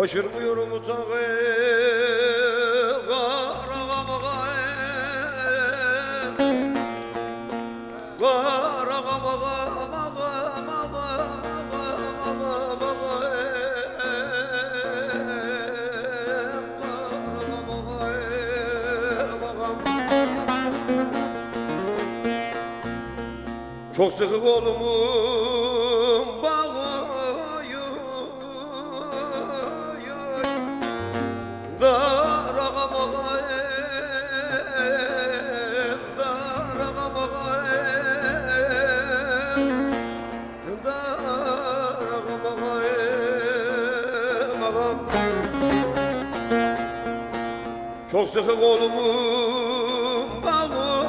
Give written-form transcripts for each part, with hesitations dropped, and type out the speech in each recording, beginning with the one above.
Aşırmıyorum utağı çok sıkı kolumun bağı çok sıkı kolumun bağı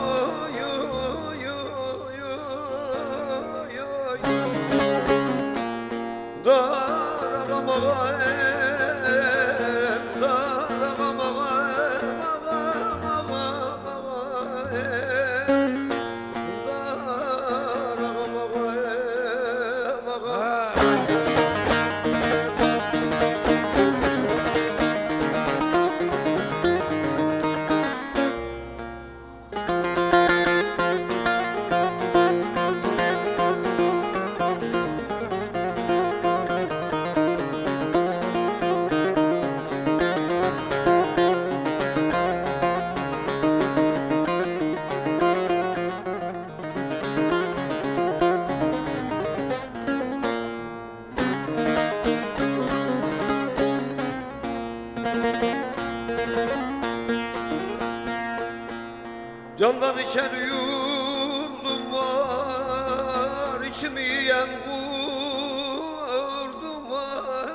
Candan içer yurdum var, içimi yiyen kurdum var.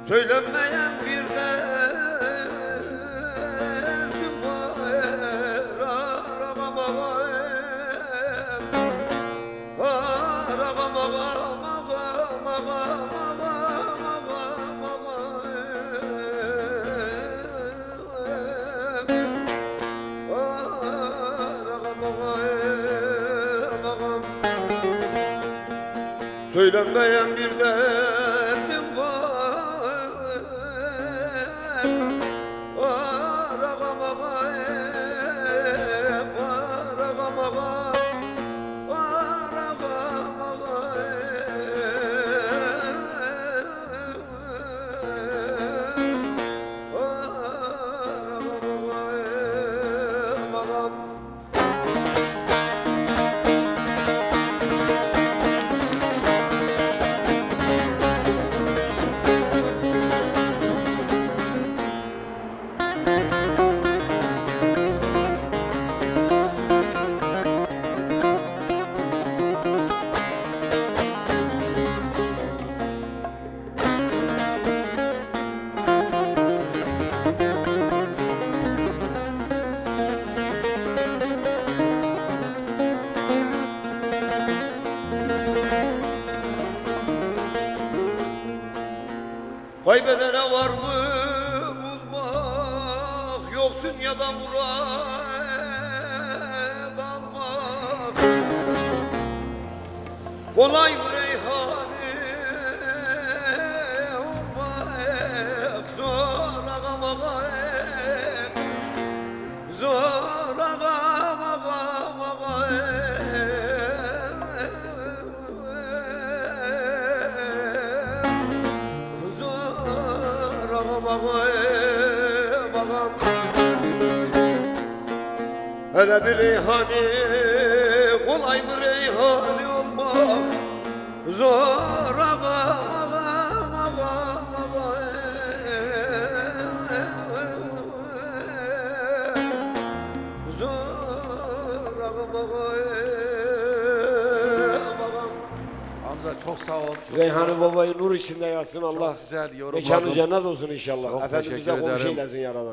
Söylenmeyen bir derdim var, aramam söylenmeyen bir derdim var. Kaybedene var mı bulmak, yok dünyada murad almak. Kolay mı reyhane olmak, zor ağamak, zor ağamak. Hele bir reyhani, kolay mı reyhani olmak, zor Hamza çok sağ ol. Reyhan'ı babayı nur içinde yatsın Allah. Çok güzel yorumladın. Mekanı cennet olsun inşallah. Çok Efendimiz'e teşekkür komşu ederim. eylesin yaradan.